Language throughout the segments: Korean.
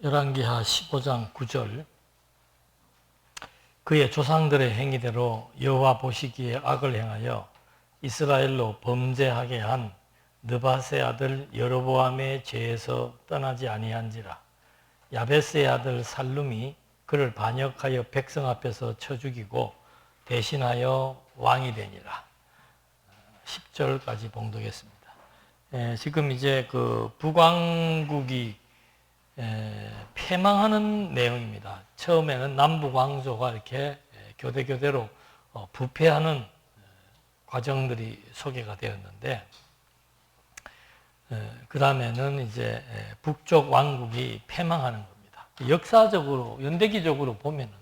열왕기하 15장 9절 그의 조상들의 행위대로 여호와 보시기에 악을 행하여 이스라엘로 범죄하게 한 느밧의 아들 여로보암의 죄에서 떠나지 아니한지라. 야베스의 아들 살룸이 그를 반역하여 백성 앞에서 쳐 죽이고 대신하여 왕이 되니라. 10절까지 봉독했습니다. 지금 이제 그 북왕국이 패망하는 내용입니다. 처음에는 남북 왕조가 이렇게 교대로 부패하는 과정들이 소개가 되었는데, 그 다음에는 이제 북쪽 왕국이 패망하는 겁니다. 역사적으로, 연대기적으로 보면은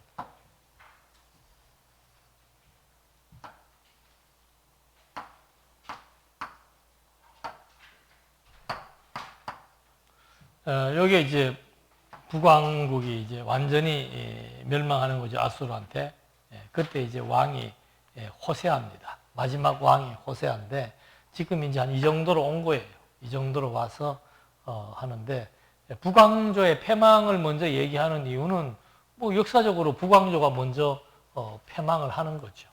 여기에 이제 북왕국이 이제 완전히 멸망하는 거죠. 아수르한테. 그때 이제 왕이 호세아입니다. 마지막 왕이 호세아인데 지금 이제 한 이 정도로 온 거예요. 이 정도로 와서 하는데, 북왕조의 패망을 먼저 얘기하는 이유는 뭐 역사적으로 북왕조가 먼저 패망을 하는 거죠.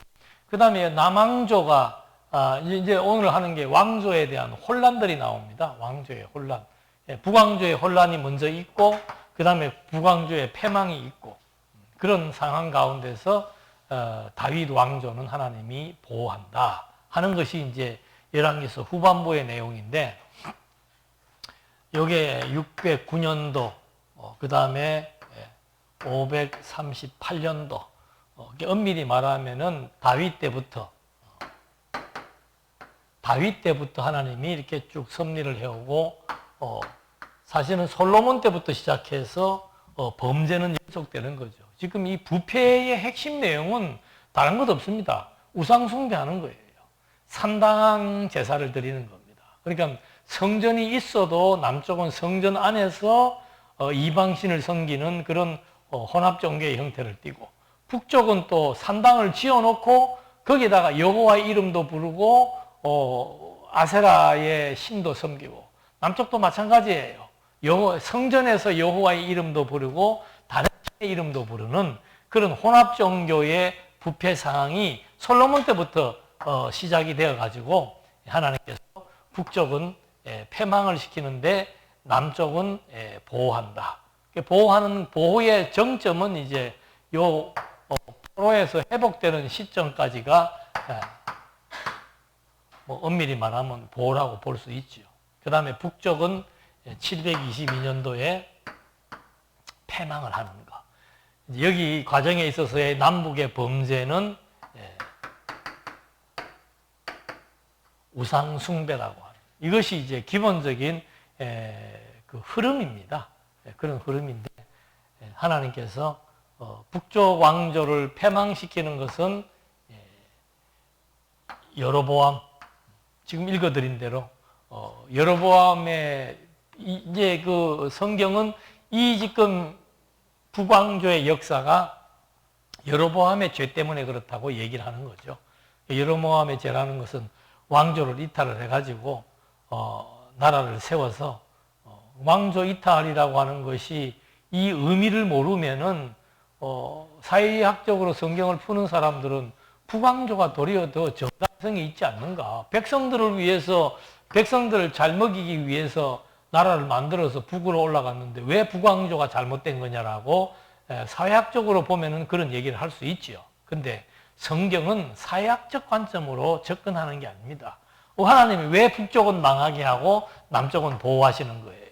그 다음에 남왕조가 이제 오늘 하는 게 왕조에 대한 혼란들이 나옵니다. 왕조의 혼란. 북왕조의 혼란이 먼저 있고 그 다음에 북왕조의 패망이 있고, 그런 상황 가운데서 다윗 왕조는 하나님이 보호한다 하는 것이 이제 열왕기서 후반부의 내용인데, 요게 609년도 그 다음에 538년도 엄밀히 말하면은 다윗 때부터 하나님이 이렇게 쭉 섭리를 해오고, 사실은 솔로몬 때부터 시작해서 범죄는 연속되는 거죠. 지금 이 부패의 핵심 내용은 다른 것 없습니다. 우상 숭배하는 거예요. 산당 제사를 드리는 겁니다. 그러니까 성전이 있어도 남쪽은 성전 안에서 이방신을 섬기는 그런 혼합 종교의 형태를 띠고, 북쪽은 또 산당을 지어놓고 거기다가 여호와의 이름도 부르고 아세라의 신도 섬기고, 남쪽도 마찬가지예요. 성전에서 여호와의 이름도 부르고 다른 신의 이름도 부르는 그런 혼합 종교의 부패 상황이 솔로몬 때부터 시작이 되어가지고, 하나님께서 북쪽은 패망을 시키는데 남쪽은 보호한다. 보호의 정점은 이제 요 포로에서 회복되는 시점까지가 뭐 엄밀히 말하면 보호라고 볼 수 있죠. 그 다음에 북쪽은 722년도에 패망을 하는 거. 여기 과정에 있어서의 남북의 범죄는 우상 숭배라고 하는, 이것이 이제 기본적인 그 흐름입니다. 그런 흐름인데, 하나님께서 북쪽 왕조를 패망시키는 것은 여로보암, 지금 읽어드린 대로 여로보암의 이제 그 성경은 이 지금 북왕조의 역사가 여로보암의 죄 때문에 그렇다고 얘기를 하는 거죠. 여로보암의 죄라는 것은 왕조를 이탈을 해가지고 나라를 세워서 왕조 이탈이라고 하는 것이, 이 의미를 모르면은 사회학적으로 성경을 푸는 사람들은 북왕조가 도리어 더 정당성이 있지 않는가, 백성들을 위해서, 백성들을 잘 먹이기 위해서 나라를 만들어서 북으로 올라갔는데 왜 북왕조가 잘못된 거냐라고 사회학적으로 보면은 그런 얘기를 할 수 있지요. 근데 성경은 사회학적 관점으로 접근하는 게 아닙니다. 하나님이 왜 북쪽은 망하게 하고 남쪽은 보호하시는 거예요?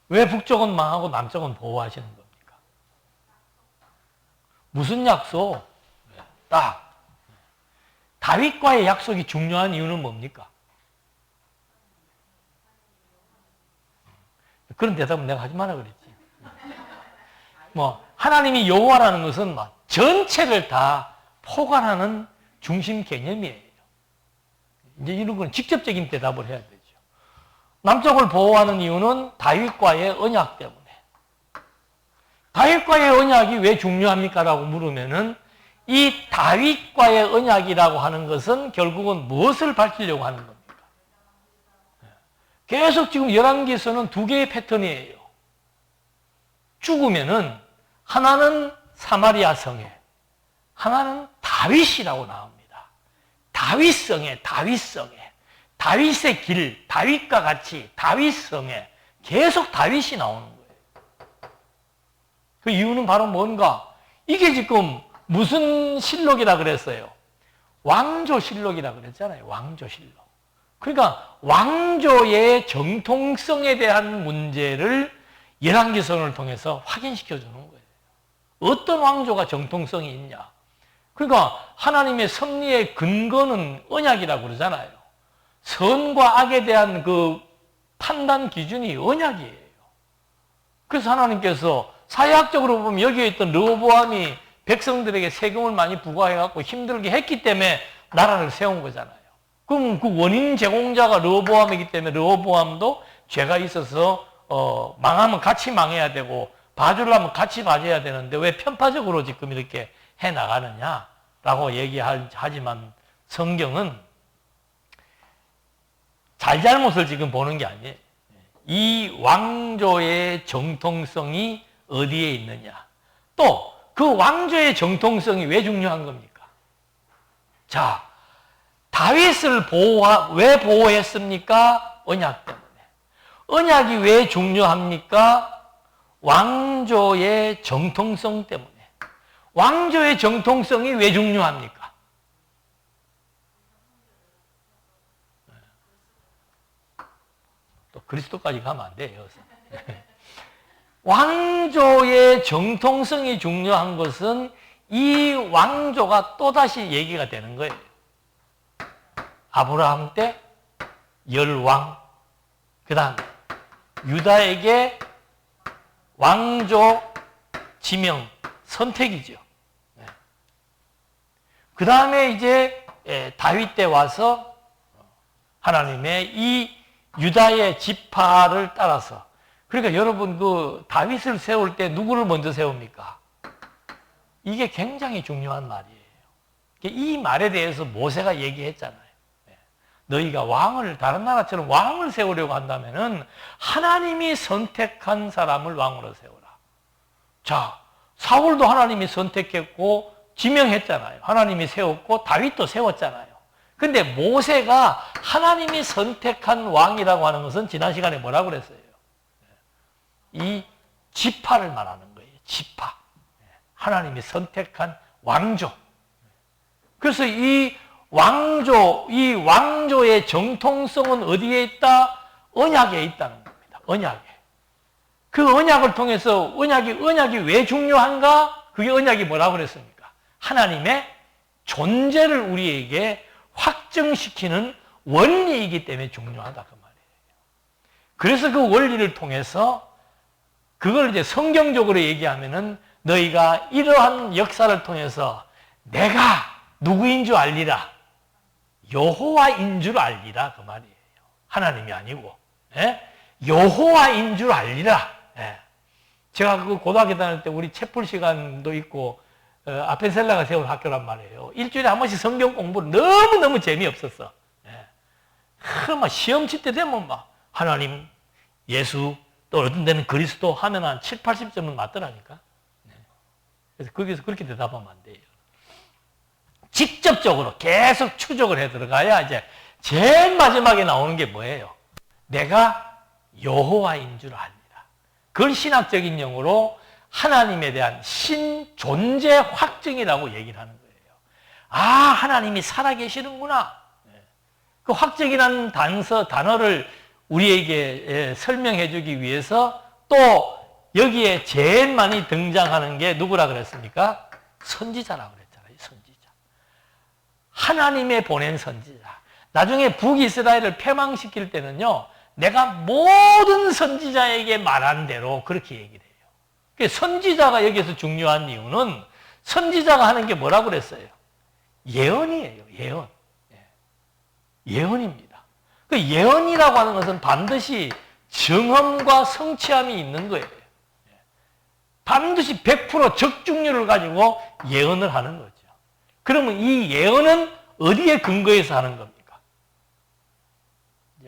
왜 북쪽은 망하고 남쪽은 보호하시는 겁니까? 무슨 약속? 딱 다윗과의 약속이 중요한 이유는 뭡니까? 그런 대답은 내가 하지 마라 그랬지. 하나님이 여호와라는 것은 전체를 다 포괄하는 중심 개념이에요. 이제 이런 건 직접적인 대답을 해야 되죠. 남쪽을 보호하는 이유는 다윗과의 언약 때문에. 다윗과의 언약이 왜 중요합니까? 라고 물으면은, 이 다윗과의 언약이라고 하는 것은 결국은 무엇을 밝히려고 하는 겁니까? 계속 지금 열왕기에서는 두 개의 패턴이에요. 죽으면은 하나는 사마리아 성에, 하나는 다윗이라고 나옵니다. 다윗성에, 다윗의 길, 다윗과 같이 다윗성에 계속 다윗이 나오는 거예요. 그 이유는 바로 뭔가? 이게 지금 무슨 실록이라 그랬어요? 왕조실록이라 그랬잖아요. 왕조실록. 그러니까 왕조의 정통성에 대한 문제를 열왕기서를 통해서 확인시켜 주는 거예요. 어떤 왕조가 정통성이 있냐? 그러니까 하나님의 섭리의 근거는 언약이라고 그러잖아요. 선과 악에 대한 그 판단 기준이 언약이에요. 그래서 하나님께서 사회학적으로 보면 여기에 있던 르호보암이 백성들에게 세금을 많이 부과해갖고 힘들게 했기 때문에 나라를 세운 거잖아요. 그럼 그 원인 제공자가 르호보암이기 때문에 르호보암도 죄가 있어서 망하면 같이 망해야 되고 봐주려면 같이 봐줘야 되는데 왜 편파적으로 지금 이렇게 해나가느냐라고 얘기하지만 성경은 잘잘못을 지금 보는 게 아니에요. 이 왕조의 정통성이 어디에 있느냐. 또 그 왕조의 정통성이 왜 중요한 겁니까? 자, 다윗을 왜 보호했습니까? 언약 때문에. 언약이 왜 중요합니까? 왕조의 정통성 때문에. 왕조의 정통성이 왜 중요합니까? 또 그리스도까지 가면 안 돼요. 왕조의 정통성이 중요한 것은 이 왕조가 또다시 얘기가 되는 거예요. 아브라함 때 열왕, 그 다음 유다에게 왕조 지명, 선택이죠. 그 다음에 이제 다윗 때 와서 하나님의 이 유다의 지파를 따라서, 그러니까 여러분 그 다윗을 세울 때 누구를 먼저 세웁니까? 이게 굉장히 중요한 말이에요. 이 말에 대해서 모세가 얘기했잖아요. 너희가 다른 나라처럼 왕을 세우려고 한다면은 하나님이 선택한 사람을 왕으로 세우라. 자, 사울도 하나님이 선택했고 지명했잖아요. 하나님이 세웠고 다윗도 세웠잖아요. 근데 모세가 하나님이 선택한 왕이라고 하는 것은 지난 시간에 뭐라고 그랬어요? 이 지파를 말하는 거예요. 지파. 하나님이 선택한 왕조. 그래서 이 왕조의 정통성은 어디에 있다? 언약에 있다는 겁니다. 언약에. 그 언약을 통해서 언약이 왜 중요한가? 그게 언약이 뭐라고 그랬습니까? 하나님의 존재를 우리에게 확증시키는 원리이기 때문에 중요하다 그 말이에요. 그래서 그 원리를 통해서 그걸 이제 성경적으로 얘기하면은 너희가 이러한 역사를 통해서 내가 누구인 줄 알리라. 여호와인 줄 알리라 그 말이에요. 하나님이 아니고. 예? 여호와인 줄 알리라. 예. 제가 그 고등학교 다닐 때 우리 채플 시간도 있고 아펜셀라가 세운 학교란 말이에요. 일주일에 한 번씩 성경 공부를 너무너무 재미없었어. 예. 막 시험 칠 때 되면 막 하나님, 예수, 또 어떤 데는 그리스도 하면 한 7, 80점은 맞더라니까. 예. 그래서 거기서 그렇게 대답하면 안 돼요. 직접적으로 계속 추적을 해 들어가야 이제 제일 마지막에 나오는 게 뭐예요? 내가 여호와인 줄 압니다. 그걸 신학적인 용어로 하나님에 대한 신존재 확증이라고 얘기를 하는 거예요. 아, 하나님이 살아계시는구나. 그 확증이라는 단어를 우리에게 설명해 주기 위해서 또 여기에 제일 많이 등장하는 게 누구라 그랬습니까? 선지자라고 그랬잖아요. 선지자. 하나님의 보낸 선지자. 나중에 북이스라엘을 패망시킬 때는요, 내가 모든 선지자에게 말한 대로 그렇게 얘기를 해요. 선지자가 여기서 중요한 이유는 선지자가 하는 게 뭐라고 그랬어요? 예언이에요. 예언. 예언입니다. 그 예언이라고 하는 것은 반드시 정함과 성취함이 있는 거예요. 반드시 100% 적중률을 가지고 예언을 하는 거죠. 그러면 이 예언은 어디에 근거해서 하는 겁니까?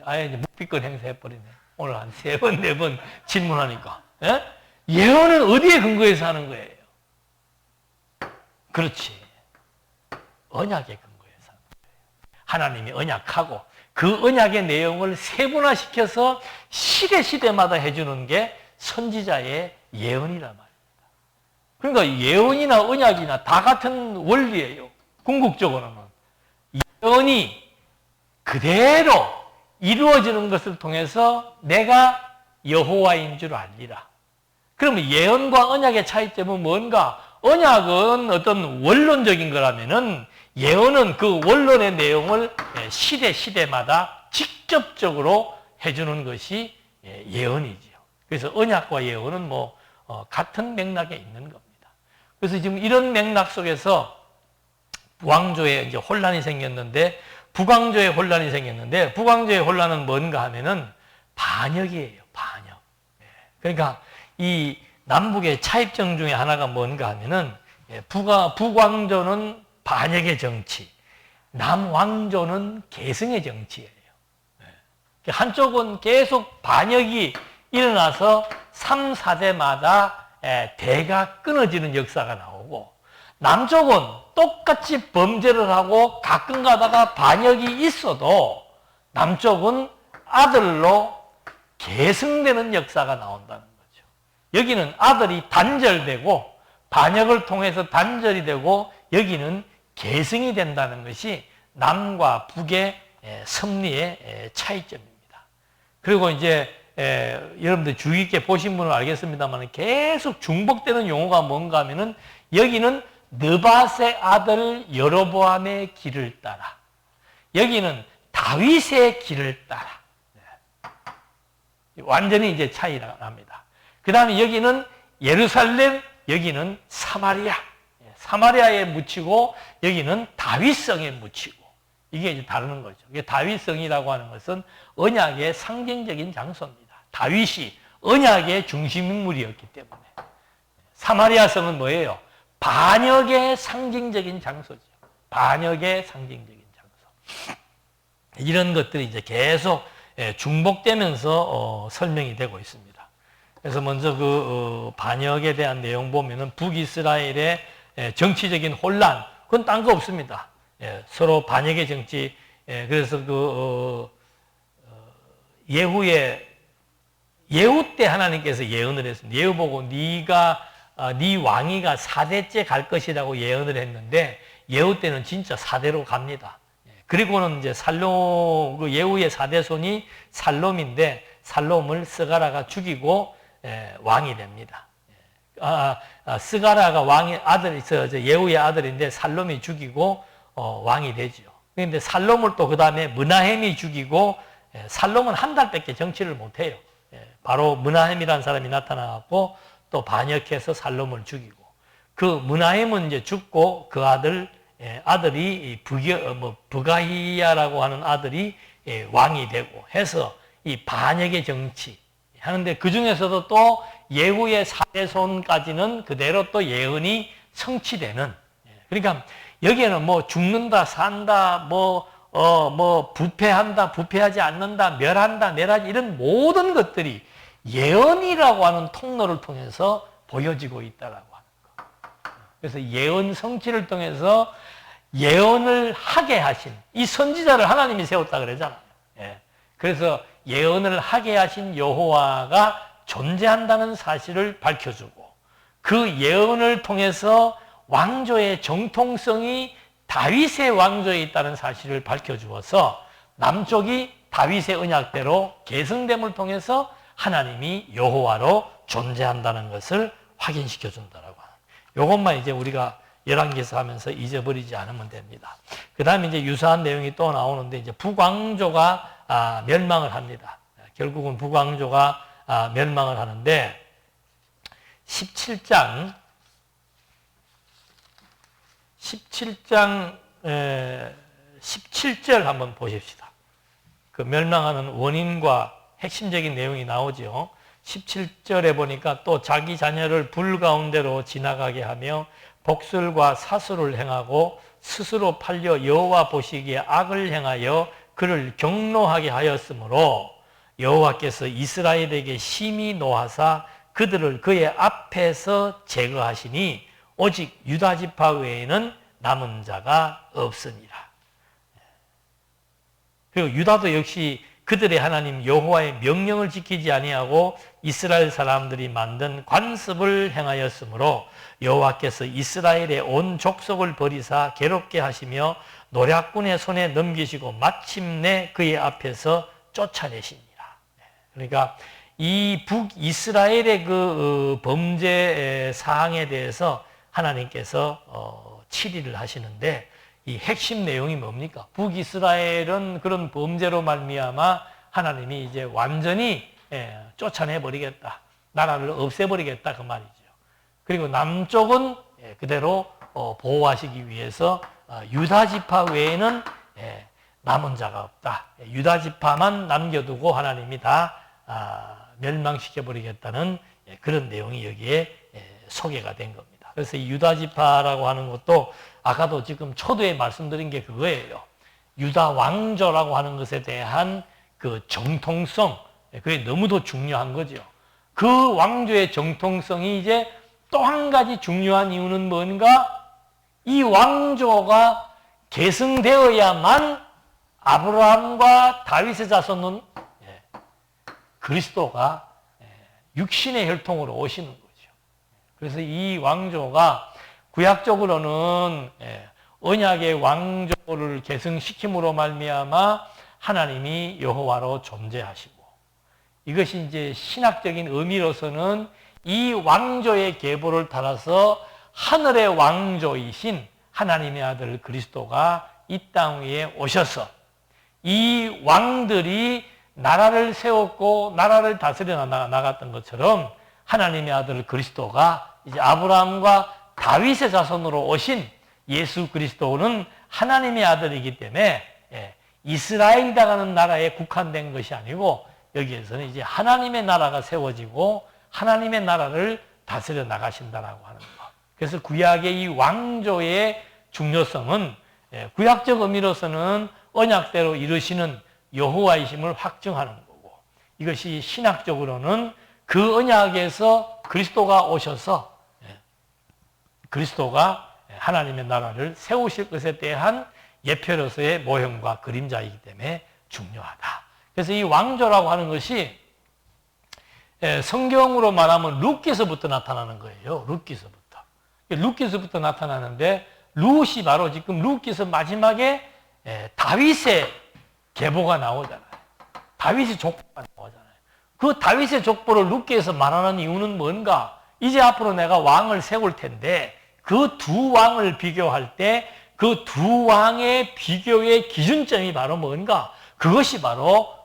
아예 이제 묵비권 행사해버리네. 오늘 한 3번, 4번 질문하니까. 예? 예언은 어디에 근거해서 하는 거예요? 그렇지. 언약에 근거해서 하는 거예요. 하나님이 언약하고 그 언약의 내용을 세분화시켜서 시대마다 해주는 게 선지자의 예언이란 말입니다. 그러니까 예언이나 언약이나 다 같은 원리예요. 궁극적으로는. 예언이 그대로 이루어지는 것을 통해서 내가 여호와인 줄 알리라. 그러면 예언과 언약의 차이점은 뭔가? 언약은 어떤 원론적인 거라면은 예언은 그 원론의 내용을 시대마다 직접적으로 해주는 것이 예언이지요. 그래서 언약과 예언은 같은 맥락에 있는 겁니다. 그래서 지금 이런 맥락 속에서 왕조에 이제 혼란이 생겼는데, 북왕조에 혼란이 생겼는데, 북왕조의 혼란은 뭔가 하면은 반역이에요, 반역. 그러니까 이 남북의 차입정 중에 하나가 뭔가 하면은 북왕조는 반역의 정치, 남왕조는 계승의 정치예요. 한쪽은 계속 반역이 일어나서 3, 4대마다 대가 끊어지는 역사가 나오고, 남쪽은 똑같이 범죄를 하고 가끔 가다가 반역이 있어도 남쪽은 아들로 계승되는 역사가 나온다는 거죠. 여기는 아들이 단절되고 반역을 통해서 단절이 되고, 여기는 계승이 된다는 것이 남과 북의 섭리의 차이점입니다. 그리고 이제 여러분들 주의 깊게 보신 분은 알겠습니다만 계속 중복되는 용어가 뭔가 하면은, 여기는 느밧의 아들 여로보암의 길을 따라, 여기는 다윗의 길을 따라. 완전히 이제 차이가 납니다. 그 다음에 여기는 예루살렘, 여기는 사마리아. 사마리아에 묻히고 여기는 다윗성에 묻히고, 이게 이제 다르는 거죠. 이게 다윗성이라고 하는 것은 언약의 상징적인 장소입니다. 다윗이 언약의 중심 인물이었기 때문에. 사마리아성은 뭐예요? 반역의 상징적인 장소죠. 반역의 상징적인 장소. 이런 것들이 이제 계속 중복되면서 설명이 되고 있습니다. 그래서 먼저 그 반역에 대한 내용 보면은 북이스라엘의 정치적인 혼란, 그건 딴 거 없습니다. 서로 반역의 정치. 그래서 예후 때 하나님께서 예언을 했습니다. 예후 보고 네 왕위가 4대째 갈 것이라고 예언을 했는데, 예후 때는 진짜 4대로 갑니다. 그리고는 이제 그 예후의 4대 손이 살롬인데, 살롬을 스가라가 죽이고 왕이 됩니다. 스가라가 예후의 아들인데 살롬이 죽이고 왕이 되죠. 그런데 살롬을 또 그 다음에 므나헴이 죽이고, 살롬은 한 달밖에 정치를 못해요. 바로 므나헴이라는 사람이 나타나고 또 반역해서 살롬을 죽이고, 그 므나헴은 이제 죽고 그 아들이 부가히야라고 하는 아들이 왕이 되고 해서 이 반역의 정치 하는데, 그 중에서도 또 예후의 4대 손까지는 그대로 또 예언이 성취되는. 그러니까 여기에는 죽는다, 산다, 부패한다, 부패하지 않는다, 멸한다, 멸하지, 이런 모든 것들이 예언이라고 하는 통로를 통해서 보여지고 있다라고 하는 거. 그래서 예언 성취를 통해서 예언을 하게 하신 이 선지자를 하나님이 세웠다 그러잖아요. 그래서 예언을 하게 하신 여호와가 존재한다는 사실을 밝혀주고, 그 예언을 통해서 왕조의 정통성이 다윗의 왕조에 있다는 사실을 밝혀주어서 남쪽이 다윗의 언약대로 계승됨을 통해서 하나님이 여호와로 존재한다는 것을 확인시켜 준다라고 하는. 이것만 이제 우리가 열왕기서 하면서 잊어버리지 않으면 됩니다. 그 다음에 이제 유사한 내용이 또 나오는데, 이제 북왕조가 멸망을 합니다. 결국은 북왕조가 멸망을 하는데, 17장 17절 한번 보십시다. 그 멸망하는 원인과 핵심적인 내용이 나오죠. 17절에 보니까 또 자기 자녀를 불 가운데로 지나가게 하며 복술과 사술을 행하고 스스로 팔려 여호와 보시기에 악을 행하여 그를 경노하게 하였으므로 여호와께서 이스라엘에게 심히 노하사 그들을 그의 앞에서 제거하시니 오직 유다 지파 외에는 남은 자가 없으니라. 그리고 유다도 역시 그들의 하나님 여호와의 명령을 지키지 아니하고 이스라엘 사람들이 만든 관습을 행하였으므로 여호와께서 이스라엘의 온 족속을 버리사 괴롭게 하시며 노략군의 손에 넘기시고 마침내 그의 앞에서 쫓아내시니라. 그러니까 이 북이스라엘의 그 범죄 사항에 대해서 하나님께서 치리를 하시는데 이 핵심 내용이 뭡니까? 북이스라엘은 그런 범죄로 말미암아 하나님이 이제 완전히 쫓아내 버리겠다. 나라를 없애버리겠다 그 말이죠. 그리고 남쪽은 그대로 보호하시기 위해서 유다 지파 외에는 남은 자가 없다. 유다 지파만 남겨두고 하나님이 다 멸망시켜 버리겠다는 그런 내용이 여기에 소개가 된 겁니다. 그래서 이 유다 지파라고 하는 것도 아까도 지금 초두에 말씀드린 게 그거예요. 유다 왕조라고 하는 것에 대한 그 정통성, 그게 너무도 중요한 거죠. 그 왕조의 정통성이 이제 또 한 가지 중요한 이유는 뭔가? 이 왕조가 계승되어야만 아브라함과 다윗의 자손은 그리스도가 육신의 혈통으로 오시는 거죠. 그래서 이 왕조가 구약적으로는 언약의 왕조를 계승시킴으로 말미암아 하나님이 여호와로 존재하시고, 이것이 이제 신학적인 의미로서는 이 왕조의 계보를 따라서 하늘의 왕조이신 하나님의 아들 그리스도가 이 땅 위에 오셔서 이 왕들이 나라를 세웠고 나라를 다스려 나갔던 것처럼 하나님의 아들 그리스도가 이제 아브라함과 다윗의 자손으로 오신 예수 그리스도는 하나님의 아들이기 때문에 이스라엘이라는 나라에 국한된 것이 아니고 여기에서는 이제 하나님의 나라가 세워지고 하나님의 나라를 다스려 나가신다라고 하는 것. 그래서 구약의 이 왕조의 중요성은 구약적 의미로서는 언약대로 이루시는 여호와이심을 확증하는 거고, 이것이 신학적으로는 그 언약에서 그리스도가 오셔서 그리스도가 하나님의 나라를 세우실 것에 대한 예표로서의 모형과 그림자이기 때문에 중요하다. 그래서 이 왕조라고 하는 것이 성경으로 말하면 룻기서부터 나타나는 거예요. 룻기서부터 나타나는데, 룻이 바로 지금 룻기서 마지막에 다윗의 계보가 나오잖아요. 다윗의 족보가 나오잖아요. 그 다윗의 족보를 룻기에서 말하는 이유는 뭔가? 이제 앞으로 내가 왕을 세울 텐데 그 두 왕을 비교할 때 그 두 왕의 비교의 기준점이 바로 뭔가? 그것이 바로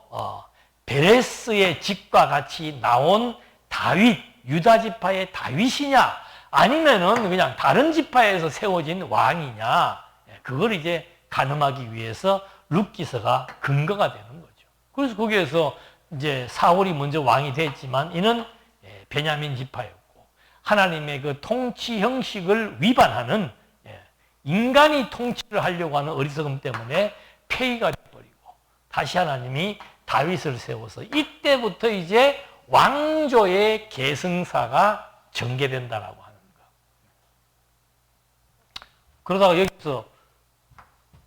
베레스의 집과 같이 나온 다윗, 유다 지파의 다윗이냐, 아니면은 그냥 다른 지파에서 세워진 왕이냐, 그걸 이제 가늠하기 위해서 룻기서가 근거가 되는 거죠. 그래서 거기에서 이제 사울이 먼저 왕이 됐지만 이는 베냐민 지파였고, 하나님의 그 통치 형식을 위반하는, 인간이 통치를 하려고 하는 어리석음 때문에 폐위가 되어버리고, 다시 하나님이 다윗을 세워서 이때부터 이제 왕조의 계승사가 전개된다라고 하는 거. 그러다가 여기서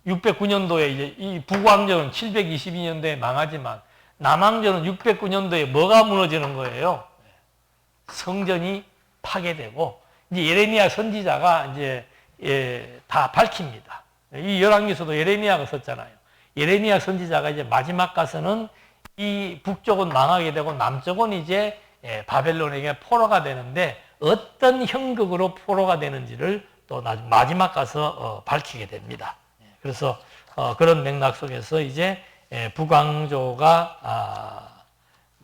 609년도에 이제 이 북왕조는 722년도에 망하지만 남왕조는 609년도에 뭐가 무너지는 거예요? 성전이 파괴되고, 이제 예레미야 선지자가 이제 다 밝힙니다. 이 열왕기서도 예레미야가 썼잖아요. 예레미야 선지자가 이제 마지막 가서는 이 북쪽은 망하게 되고 남쪽은 이제 바벨론에게 포로가 되는데 어떤 형극으로 포로가 되는지를 또 마지막 가서 밝히게 됩니다. 그래서 그런 맥락 속에서 이제 북왕조가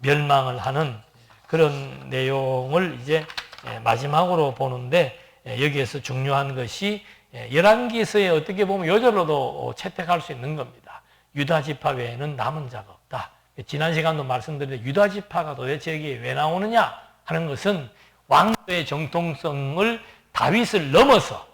멸망을 하는 그런 내용을 이제 마지막으로 보는데, 여기에서 중요한 것이 열왕기서에 어떻게 보면 요절로도 채택할 수 있는 겁니다. 유다 지파 외에는 남은 자가 없다. 지난 시간도 말씀드렸는데 유다 지파가 도대체 여기에 왜 나오느냐 하는 것은 왕조의 정통성을 다윗을 넘어서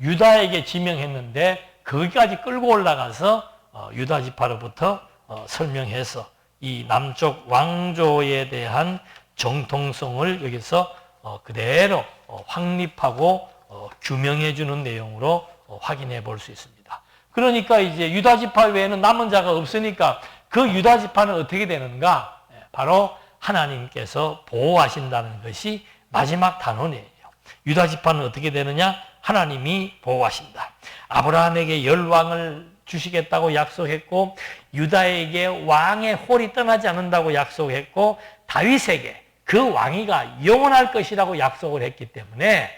유다에게 지명했는데 거기까지 끌고 올라가서 유다 지파로부터 설명해서 이 남쪽 왕조에 대한 정통성을 여기서 그대로 확립하고 규명해 주는 내용으로 확인해 볼 수 있습니다. 그러니까 이제 유다 지파 외에는 남은 자가 없으니까 그 유다 지파는 어떻게 되는가? 바로 하나님께서 보호하신다는 것이 마지막 단원이에요. 유다 지파는 어떻게 되느냐? 하나님이 보호하신다. 아브라함에게 열왕을 주시겠다고 약속했고, 유다에게 왕의 홀이 떠나지 않는다고 약속했고, 다윗에게 그 왕위가 영원할 것이라고 약속을 했기 때문에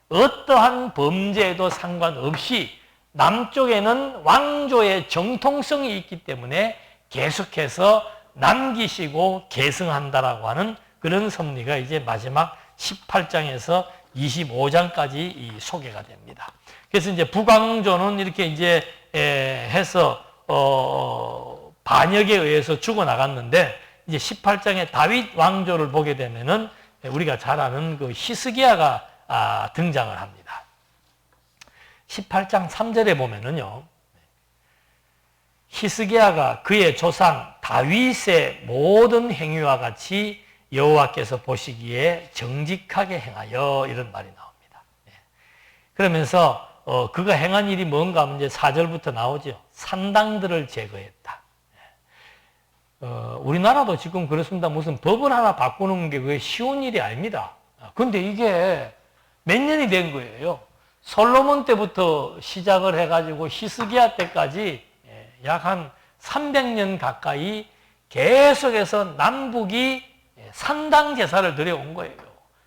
어떠한 범죄에도 상관없이 남쪽에는 왕조의 정통성이 있기 때문에 계속해서 남기시고 계승한다라고 하는 그런 섭리가 이제 마지막 18장에서 25장까지 소개가 됩니다. 그래서 이제 북왕조는 이렇게 이제 해서 반역에 의해서 죽어나갔는데, 이제 18장에 다윗 왕조를 보게 되면은 우리가 잘 아는 그 히스기야가 등장을 합니다. 18장 3절에 보면은요, 히스기야가 그의 조상 다윗의 모든 행위와 같이 여호와께서 보시기에 정직하게 행하여, 이런 말이 나옵니다. 그러면서 그가 행한 일이 뭔가 하면 이제 4절부터 나오죠. 산당들을 제거했다. 우리나라도 지금 그렇습니다. 무슨 법을 하나 바꾸는 게 그게 쉬운 일이 아닙니다. 근데 이게 몇 년이 된 거예요. 솔로몬 때부터 시작을 해가지고 히스기야 때까지 약 한 300년 가까이 계속해서 남북이 산당 제사를 드려온 거예요.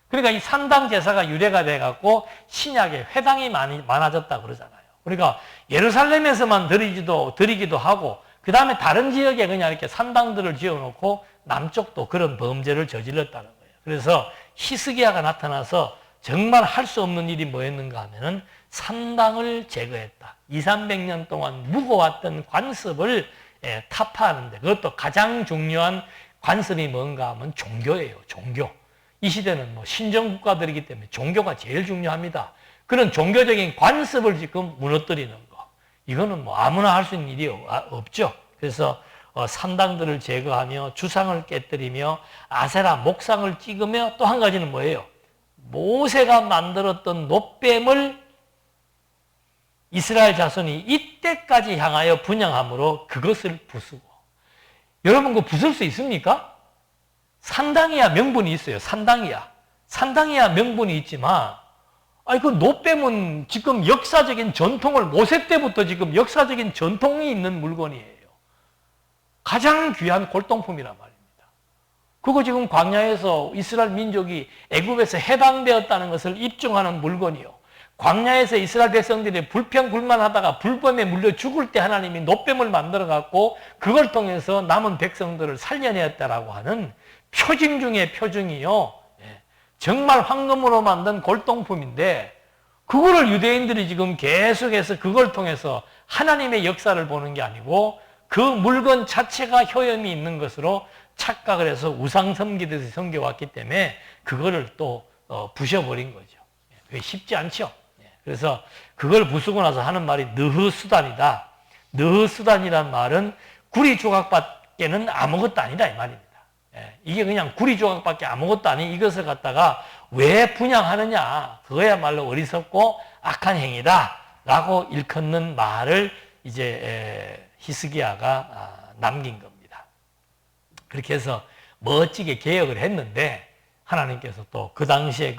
그러니까 이 산당 제사가 유래가 돼갖고 신약에 회당이 많아졌다 그러잖아요. 그러니까 예루살렘에서만 드리기도 하고, 그 다음에 다른 지역에 그냥 이렇게 산당들을 지어놓고 남쪽도 그런 범죄를 저질렀다는 거예요. 그래서 히스기야가 나타나서 정말 할 수 없는 일이 뭐였는가 하면은 산당을 제거했다. 200~300년 동안 묵어왔던 관습을 타파하는데, 그것도 가장 중요한 관습이 뭔가 하면 종교예요. 종교. 이 시대는 뭐 신정국가들이기 때문에 종교가 제일 중요합니다. 그런 종교적인 관습을 지금 무너뜨리는 거. 이거는 뭐 아무나 할 수 있는 일이 없죠. 그래서 산당들을 제거하며 주상을 깨뜨리며 아세라 목상을 찍으며, 또 한 가지는 뭐예요? 모세가 만들었던 놋뱀을 이스라엘 자손이 이때까지 향하여 분향함으로 그것을 부수고. 여러분, 그거 부술 수 있습니까? 산당이야 명분이 있어요. 산당이야 명분이 있지만, 그 놋뱀은 지금 역사적인 전통을, 모세 때부터 지금 역사적인 전통이 있는 물건이에요. 가장 귀한 골동품이란 말입니다. 그거 지금 광야에서 이스라엘 민족이 애굽에서 해방되었다는 것을 입증하는 물건이요. 광야에서 이스라엘 백성들이 불평불만하다가 불뱀에 물려 죽을 때 하나님이 놋뱀을 만들어 갖고 그걸 통해서 남은 백성들을 살려내었다라고 하는 표징 중에 표징이요. 정말 황금으로 만든 골동품인데, 그거를 유대인들이 지금 계속해서 그걸 통해서 하나님의 역사를 보는 게 아니고 그 물건 자체가 효염이 있는 것으로 착각을 해서 우상 섬기듯이 섬겨왔기 때문에 그거를 또 부셔버린 거죠. 그게 쉽지 않죠. 그래서 그걸 부수고 나서 하는 말이 느흐수단이다. 느흐수단이란 말은 구리 조각밖에는 아무것도 아니다, 이 말입니다. 이게 그냥 구리 조각밖에 아무것도 아닌 이것을 갖다가 왜 분양하느냐, 그거야말로 어리석고 악한 행위다 라고 일컫는 말을 이제 히스기야가 남긴 겁니다. 그렇게 해서 멋지게 개혁을 했는데, 하나님께서 또 그 당시에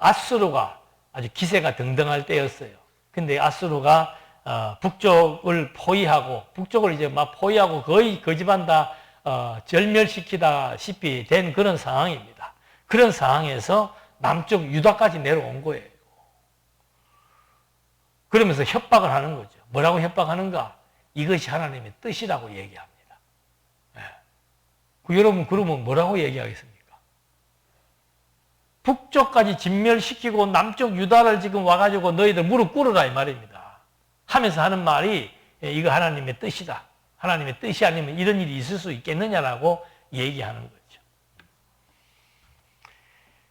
아수르가 아주 기세가 등등할 때였어요. 근데 아수르가 북쪽을 포위하고, 북쪽을 이제 막 포위하고 거의 그 집안 다 절멸시키다시피 된 그런 상황입니다. 그런 상황에서 남쪽 유다까지 내려온 거예요. 그러면서 협박을 하는 거죠. 뭐라고 협박하는가? 이것이 하나님의 뜻이라고 얘기합니다. 여러분, 그러면 뭐라고 얘기하겠습니까? 북쪽까지 진멸시키고 남쪽 유다를 지금 와가지고 너희들 무릎 꿇으라, 이 말입니다. 하면서 하는 말이 이거 하나님의 뜻이다. 하나님의 뜻이 아니면 이런 일이 있을 수 있겠느냐라고 얘기하는 거죠.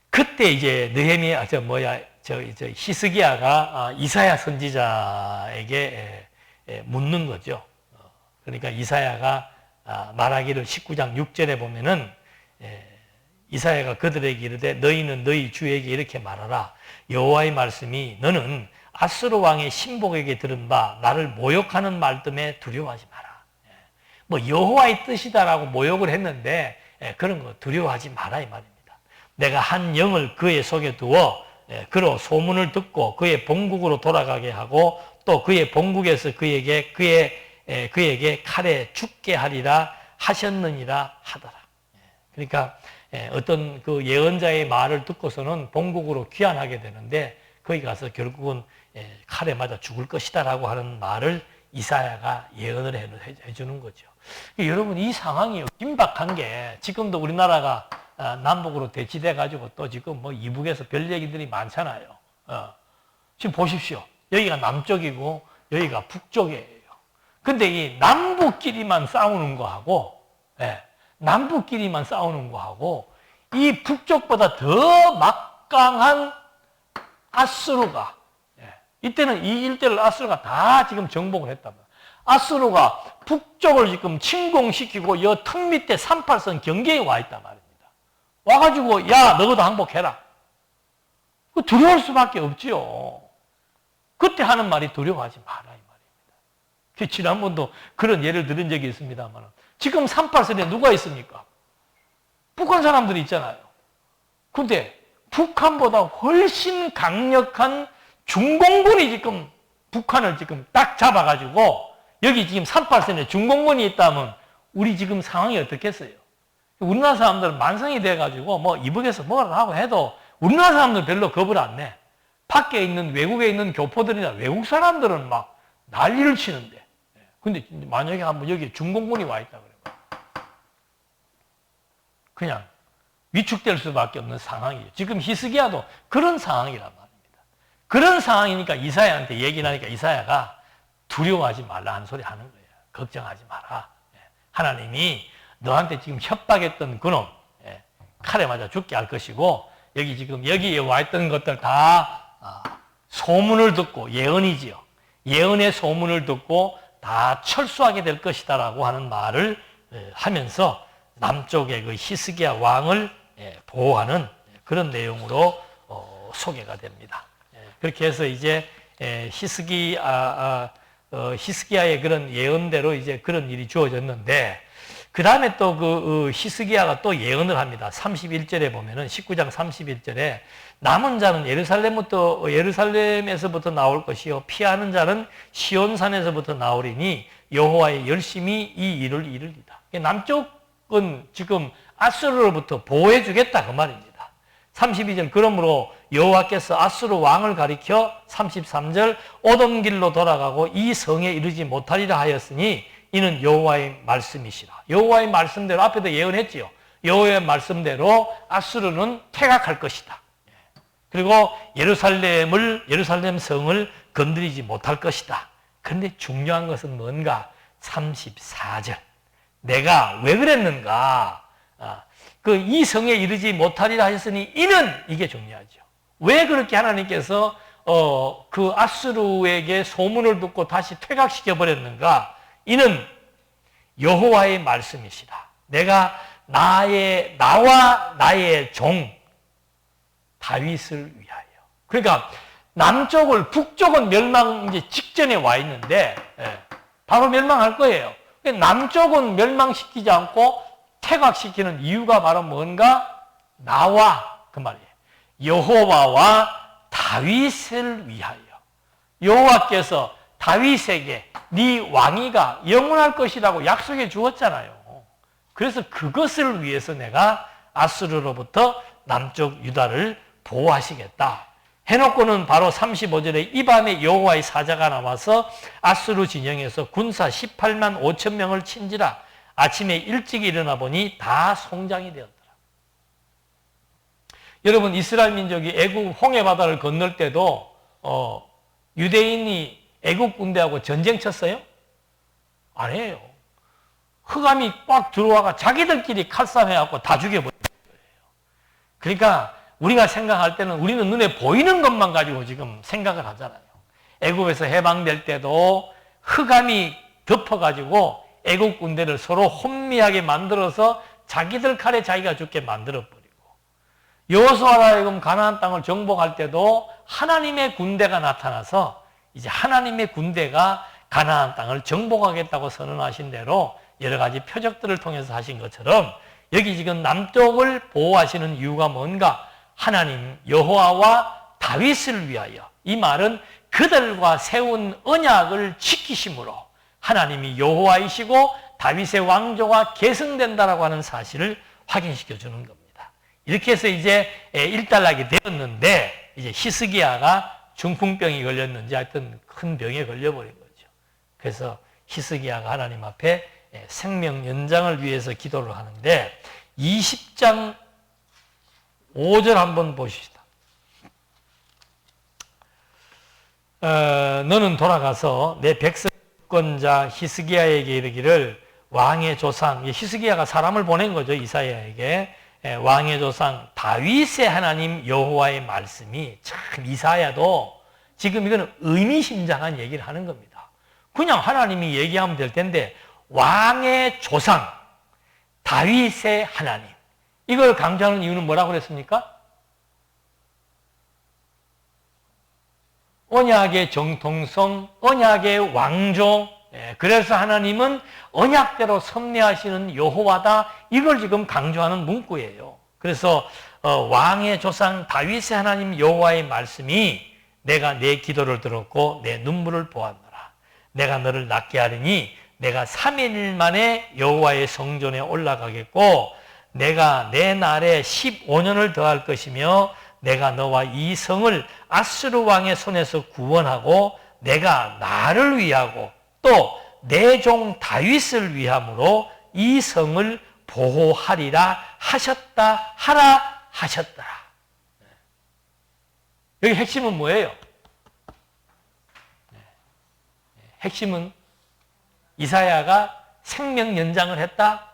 그때 이제 히스기야가 이사야 선지자에게 묻는 거죠. 그러니까 이사야가 말하기를 19장 6절에 보면은 이사야가 그들에게 이르되 너희는 너희 주에게 이렇게 말하라. 여호와의 말씀이 너는 아수르 왕의 신복에게 들은 바 나를 모욕하는 말 때문에 두려워하지 마라. 뭐 여호와의 뜻이다라고 모욕을 했는데 그런 거 두려워하지 마라 이 말입니다. 내가 한 영을 그의 속에 두어 그로 소문을 듣고 그의 본국으로 돌아가게 하고 또 그의 본국에서 그에게 칼에 죽게 하리라 하셨느니라 하더라. 그러니까 어떤 그 예언자의 말을 듣고서는 본국으로 귀환하게 되는데 거기 가서 결국은 칼에 맞아 죽을 것이다라고 하는 말을 이사야가 예언을 해주는 거죠. 여러분 이 상황이 긴박한 게 지금도 우리나라가 남북으로 대치돼 가지고 또 지금 뭐 이북에서 별 얘기들이 많잖아요. 지금 보십시오. 여기가 남쪽이고 여기가 북쪽이에요. 근데 이 남북끼리만 싸우는 거하고 남북끼리만 싸우는 거하고 이 북쪽보다 더 막강한 아수르가 이때는 이 일대를 아수르가 다 지금 정복을 했단 말이에요. 아수르가 북쪽을 지금 침공시키고 이 턱 밑에 38선 경계에 와 있단 말입니다. 와가지고 야 너도 항복해라. 두려울 수밖에 없지요. 그때 하는 말이 두려워하지 마라 이 말입니다. 지난번도 그런 예를 들은 적이 있습니다만 지금 38선에 누가 있습니까? 북한 사람들이 있잖아요. 근데 북한보다 훨씬 강력한 중공군이 지금 북한을 지금 딱 잡아가지고 여기 지금 38선에 중공군이 있다면 우리 지금 상황이 어떻겠어요? 우리나라 사람들은 만성이 돼가지고 뭐 이북에서 뭐라 하고 해도 우리나라 사람들은 별로 겁을 안 내. 밖에 있는 외국에 있는 교포들이나 외국 사람들은 막 난리를 치는데 근데 만약에 한번 여기 중공군이 와 있다 그러면 그냥 위축될 수밖에 없는 상황이에요. 지금 히스기야도 그런 상황이란 말입니다. 그런 상황이니까 이사야한테 얘기를 하니까 이사야가 두려워하지 말라 하는 소리 하는 거예요. 걱정하지 마라. 하나님이 너한테 지금 협박했던 그놈 칼에 맞아 죽게 할 것이고 여기 지금 여기에 와 있던 것들 다 소문을 듣고 예언이지요. 예언의 소문을 듣고 다 철수하게 될 것이다라고 하는 말을 하면서 남쪽의 그 히스기야 왕을 보호하는 그런 내용으로 소개가 됩니다. 그렇게 해서 이제 히스기야의 그런 예언대로 이제 그런 일이 주어졌는데 그 다음에 또 그 히스기야가 또 예언을 합니다. 31절에 보면은 19장 31절에 남은 자는 예루살렘에서부터 나올 것이요 피하는 자는 시온산에서부터 나오리니 여호와의 열심히 이 일을 이루리다. 남쪽은 지금 아수르로부터 보호해 주겠다 그 말입니다. 32절 그러므로 여호와께서 아수르 왕을 가리켜 33절 오던 길로 돌아가고 이 성에 이르지 못하리라 하였으니 이는 여호와의 말씀이시라. 여호와의 말씀대로 앞에도 예언했지요. 여호와의 말씀대로 아수르는 퇴각할 것이다. 그리고 예루살렘 성을 건드리지 못할 것이다. 그런데 중요한 것은 뭔가? 34절. 내가 왜 그랬는가? 이 성에 이르지 못하리라 하였으니 이는 이게 중요하죠. 왜 그렇게 하나님께서 그 아수르에게 소문을 듣고 다시 퇴각시켜 버렸는가? 이는 여호와의 말씀이시다. 내가 나와 나의 종 다윗을 위하여. 그러니까 남쪽을 북쪽은 멸망 이제 직전에 와 있는데 바로 멸망할 거예요. 남쪽은 멸망시키지 않고 퇴각시키는 이유가 바로 뭔가? 나와 그 말이에요. 여호와와 다윗을 위하여. 여호와께서 다윗에게 네 왕위가 영원할 것이라고 약속해 주었잖아요. 그래서 그것을 위해서 내가 아수르로부터 남쪽 유다를 보호하시겠다 해놓고는 바로 35절에 이 밤에 여호와의 사자가 나와서 아수르 진영에서 군사 18만 5천 명을 친지라. 아침에 일찍 일어나 보니 다 송장이 되었더라. 여러분 이스라엘 민족이 애국 홍해 바다를 건널 때도 유대인이 애국 군대하고 전쟁 쳤어요? 아니에요. 흑암이 꽉 들어와가 자기들끼리 칼싸움해갖고 다 죽여버린 거예요. 그러니까 우리가 생각할 때는 우리는 눈에 보이는 것만 가지고 지금 생각을 하잖아요. 애국에서 해방될 때도 흑암이 덮어가지고 애국 군대를 서로 혼미하게 만들어서 자기들 칼에 자기가 죽게 만들어버리고, 여호수아로 하여금 가나안 땅을 정복할 때도 하나님의 군대가 나타나서 이제 하나님의 군대가 가나안 땅을 정복하겠다고 선언하신 대로 여러 가지 표적들을 통해서 하신 것처럼 여기 지금 남쪽을 보호하시는 이유가 뭔가? 하나님 여호와와 다윗을 위하여, 이 말은 그들과 세운 언약을 지키심으로 하나님이 여호와이시고 다윗의 왕조가 계승된다라고 하는 사실을 확인시켜 주는 겁니다. 이렇게 해서 이제 일단락이 되었는데, 이제 히스기야가 중풍병이 걸렸는지 하여튼 큰 병에 걸려버린 거죠. 그래서 히스기야가 하나님 앞에 생명 연장을 위해서 기도를 하는데, 20장 5절 한번 보시다. 너는 돌아가서 내 백성권자 히스기야에게 이르기를, 왕의 조상, 히스기야가 사람을 보낸 거죠, 이사야에게. 왕의 조상 다윗의 하나님 여호와의 말씀이, 참 이사야도 지금 이거는 의미심장한 얘기를 하는 겁니다. 그냥 하나님이 얘기하면 될 텐데 왕의 조상 다윗의 하나님, 이걸 강조하는 이유는 뭐라고 그랬습니까? 언약의 정통성, 언약의 왕조. 그래서 하나님은 언약대로 섭리하시는 여호와다, 이걸 지금 강조하는 문구예요. 그래서 왕의 조상 다윗의 하나님 여호와의 말씀이, 내가 내 기도를 들었고 내 눈물을 보았노라. 내가 너를 낫게 하리니 내가 3일 만에 여호와의 성전에 올라가겠고, 내가 내 날에 15년을 더할 것이며, 내가 너와 이 성을 아스루 왕의 손에서 구원하고, 내가 나를 위하고 또 내 종 다윗을 위함으로 이 성을 보호하리라 하셨다 하라 하셨더라. 여기 핵심은 뭐예요? 핵심은 이사야가 생명 연장을 했다.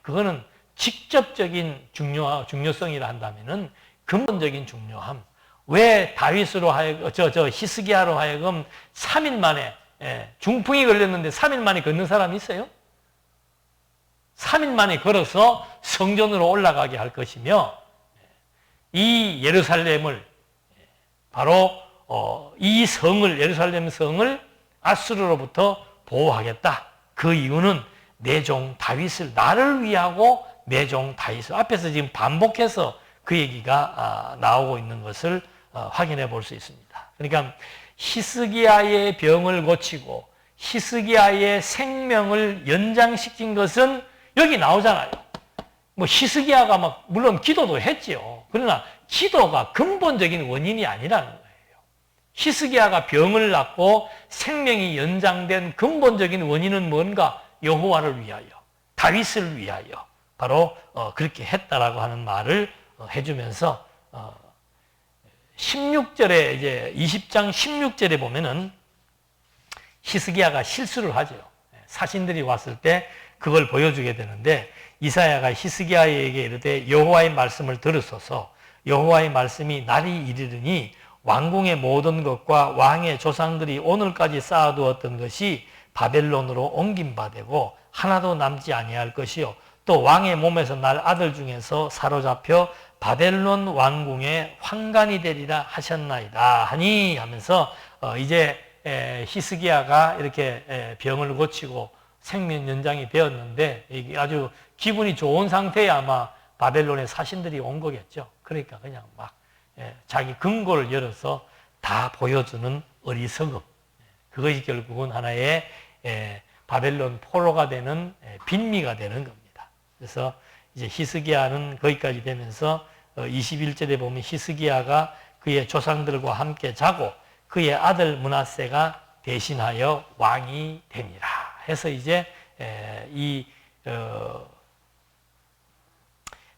그거는 직접적인 중요성이라 한다면은 근본적인 중요함. 왜 다윗으로 하여금, 히스기야로 하여금 3일 만에, 중풍이 걸렸는데 3일 만에 걷는 사람이 있어요? 3일 만에 걸어서 성전으로 올라가게 할 것이며, 이 예루살렘을, 바로 이 성을, 예루살렘 성을 아수르로부터 보호하겠다. 그 이유는 내 종 다윗을, 나를 위하고 내 종 다윗을, 앞에서 지금 반복해서 그 얘기가 나오고 있는 것을 확인해 볼 수 있습니다. 그러니까 히스기야의 병을 고치고 히스기야의 생명을 연장시킨 것은 여기 나오잖아요. 뭐 히스기야가 막 물론 기도도 했지요. 그러나 기도가 근본적인 원인이 아니라는 거예요. 히스기야가 병을 낫고 생명이 연장된 근본적인 원인은 뭔가? 여호와를 위하여, 다윗을 위하여, 바로 그렇게 했다라고 하는 말을 해주면서 16절에, 이제 20장 16절에 보면은 히스기야가 실수를 하죠. 사신들이 왔을 때 그걸 보여주게 되는데, 이사야가 히스기야에게 이르되 여호와의 말씀을 들으소서. 여호와의 말씀이 날이 이르르니 왕궁의 모든 것과 왕의 조상들이 오늘까지 쌓아두었던 것이 바벨론으로 옮긴 바 되고 하나도 남지 아니할 것이요, 또 왕의 몸에서 날 아들 중에서 사로잡혀 바벨론 왕궁의 환관이 되리라 하셨나이다 하니, 하면서 이제 히스기야가 이렇게 병을 고치고 생명 연장이 되었는데, 이게 아주 기분이 좋은 상태에 아마 바벨론의 사신들이 온 거겠죠. 그러니까 그냥 막 자기 금고를 열어서 다 보여주는 어리석음, 그것이 결국은 하나의 바벨론 포로가 되는 빈미가 되는 겁니다. 그래서 이제 히스기야는 거기까지 되면서 21절에 보면 히스기야가 그의 조상들과 함께 자고 그의 아들 므낫세가 대신하여 왕이 되니라 해서 이제 이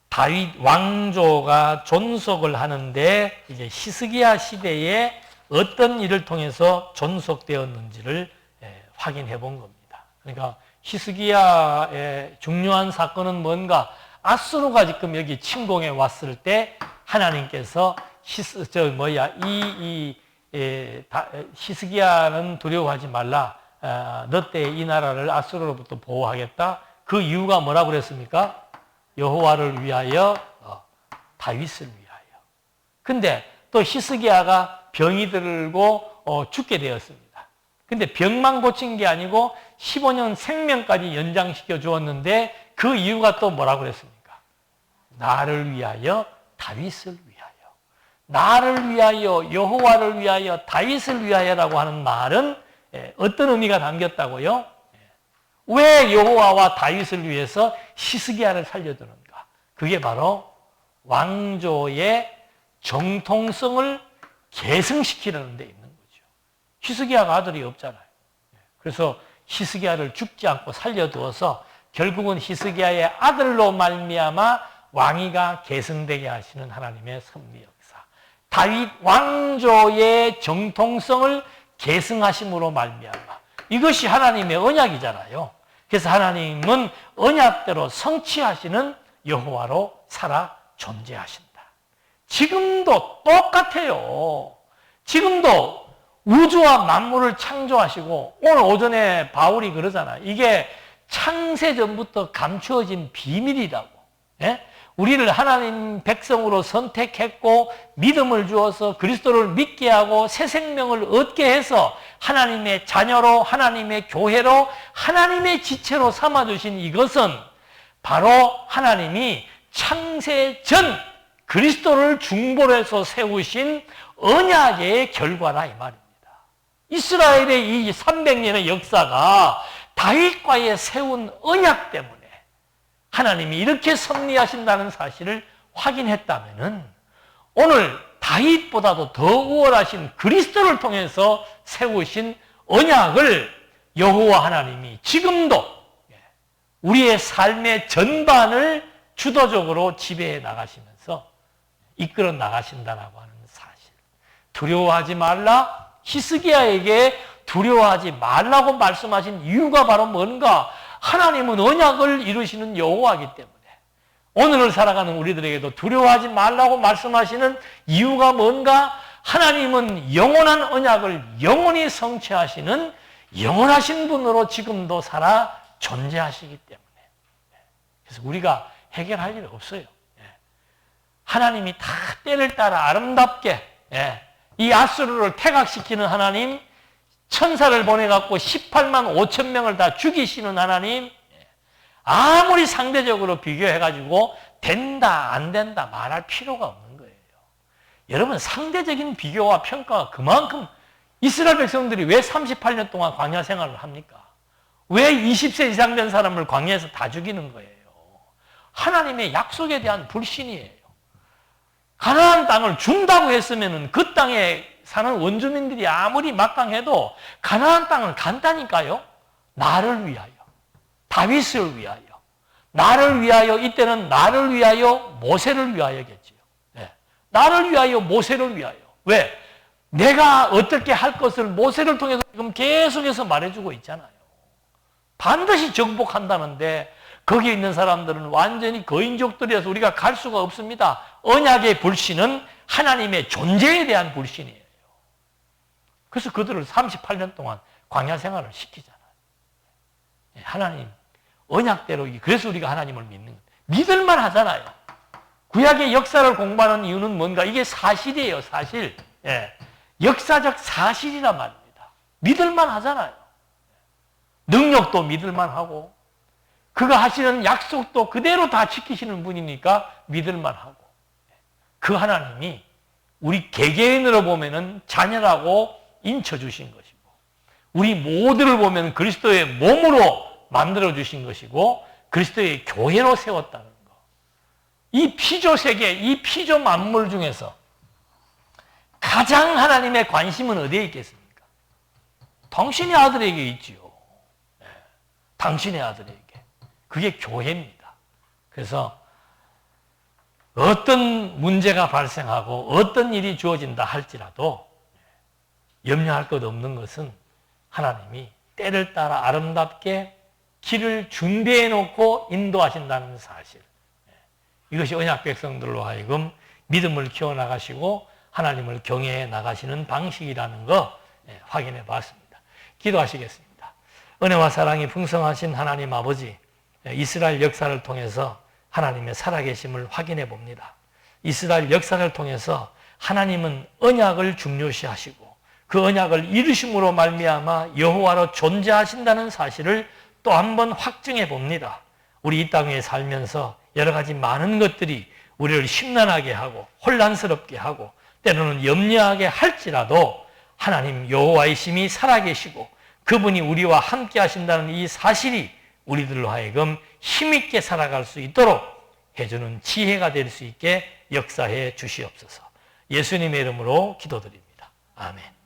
다윗 왕조가 존속을 하는데, 이제 히스기야 시대에 어떤 일을 통해서 존속되었는지를 확인해 본 겁니다. 그러니까 히스기야의 중요한 사건은 뭔가? 아수르가 지금 여기 침공해 왔을 때 하나님께서 히스기야는 두려워하지 말라. 너 때에 이 나라를 아수르로부터 보호하겠다. 그 이유가 뭐라고 그랬습니까? 여호와를 위하여, 다윗을 위하여. 근데 또 히스기야가 병이 들고 죽게 되었습니다. 근데 병만 고친 게 아니고 15년 생명까지 연장시켜 주었는데 그 이유가 또 뭐라고 그랬습니까? 나를 위하여, 다윗을 위하여. 나를 위하여, 여호와를 위하여, 다윗을 위하여라고 하는 말은 어떤 의미가 담겼다고요? 왜 여호와와 다윗을 위해서 히스기야를 살려두는가? 그게 바로 왕조의 정통성을 계승시키려는 데 있는 거죠. 히스기야가 아들이 없잖아요. 그래서 히스기야를 죽지 않고 살려두어서 결국은 히스기야의 아들로 말미암아 왕위가 계승되게 하시는 하나님의 섭리 역사. 다윗 왕조의 정통성을 계승하심으로 말미암아 이것이 하나님의 언약이잖아요. 그래서 하나님은 언약대로 성취하시는 여호와로 살아 존재하신다. 지금도 똑같아요. 지금도 우주와 만물을 창조하시고 오늘 오전에 바울이 그러잖아요. 이게 창세전부터 감추어진 비밀이라고. 예? 우리를 하나님 백성으로 선택했고 믿음을 주어서 그리스도를 믿게 하고 새 생명을 얻게 해서 하나님의 자녀로 하나님의 교회로 하나님의 지체로 삼아주신 이것은 바로 하나님이 창세전 그리스도를 중보로 해서 세우신 언약의 결과라 이 말입니다. 이스라엘의 이 300년의 역사가 다윗과의 세운 언약 때문에 하나님이 이렇게 섭리하신다는 사실을 확인했다면은 오늘 다윗보다도 더 우월하신 그리스도를 통해서 세우신 언약을 여호와 하나님이 지금도 우리의 삶의 전반을 주도적으로 지배해 나가시면서 이끌어 나가신다라고 하는 사실. 두려워하지 말라. 히스기야에게 두려워하지 말라고 말씀하신 이유가 바로 뭔가? 하나님은 언약을 이루시는 여호와이기 때문에 오늘을 살아가는 우리들에게도 두려워하지 말라고 말씀하시는 이유가 뭔가? 하나님은 영원한 언약을 영원히 성취하시는 영원하신 분으로 지금도 살아 존재하시기 때문에 그래서 우리가 해결할 일 없어요. 하나님이 다 때를 따라 아름답게 이 아수르를 퇴각시키는 하나님, 천사를 보내갖고 18만 5천 명을 다 죽이시는 하나님, 아무리 상대적으로 비교해가지고 된다 안 된다 말할 필요가 없는 거예요. 여러분 상대적인 비교와 평가가 그만큼 이스라엘 백성들이 왜 38년 동안 광야 생활을 합니까? 왜 20세 이상 된 사람을 광야에서 다 죽이는 거예요? 하나님의 약속에 대한 불신이에요. 가나안 땅을 준다고 했으면 그 땅에 사는 원주민들이 아무리 막강해도 가나안 땅을 간다니까요. 나를 위하여, 다윗을 위하여, 나를 위하여, 이때는 나를 위하여, 모세를 위하여겠지요. 네. 나를 위하여, 모세를 위하여. 왜? 내가 어떻게 할 것을 모세를 통해서 지금 계속해서 말해주고 있잖아요. 반드시 정복한다는데 거기에 있는 사람들은 완전히 거인족들이라서 우리가 갈 수가 없습니다. 언약의 불신은 하나님의 존재에 대한 불신이에요. 그래서 그들을 38년 동안 광야 생활을 시키잖아요. 하나님 언약대로, 그래서 우리가 하나님을 믿는 거예요. 믿을만 하잖아요. 구약의 역사를 공부하는 이유는 뭔가? 이게 사실이에요, 사실. 역사적 사실이란 말입니다. 믿을만 하잖아요. 능력도 믿을만 하고 그가 하시는 약속도 그대로 다 지키시는 분이니까 믿을만 하고 그 하나님이 우리 개개인으로 보면은 자녀라고 인쳐주신 것이고 우리 모두를 보면 그리스도의 몸으로 만들어주신 것이고 그리스도의 교회로 세웠다는 것. 이 피조 세계, 이 피조 만물 중에서 가장 하나님의 관심은 어디에 있겠습니까? 당신의 아들에게 있지요. 당신의 아들에게. 그게 교회입니다. 그래서 어떤 문제가 발생하고 어떤 일이 주어진다 할지라도 염려할 것 없는 것은 하나님이 때를 따라 아름답게 길을 준비해 놓고 인도하신다는 사실. 이것이 언약 백성들로 하여금 믿음을 키워나가시고 하나님을 경외해 나가시는 방식이라는 거 확인해 봤습니다. 기도하시겠습니다. 은혜와 사랑이 풍성하신 하나님 아버지, 이스라엘 역사를 통해서 하나님의 살아계심을 확인해 봅니다. 이스라엘 역사를 통해서 하나님은 언약을 중요시하시고 그 언약을 이루심으로 말미암아 여호와로 존재하신다는 사실을 또 한 번 확증해 봅니다. 우리 이 땅에 살면서 여러 가지 많은 것들이 우리를 심란하게 하고 혼란스럽게 하고 때로는 염려하게 할지라도 하나님 여호와의 심이 살아계시고 그분이 우리와 함께 하신다는 이 사실이 우리들로 하여금 힘있게 살아갈 수 있도록 해주는 지혜가 될 수 있게 역사해 주시옵소서. 예수님의 이름으로 기도드립니다. 아멘.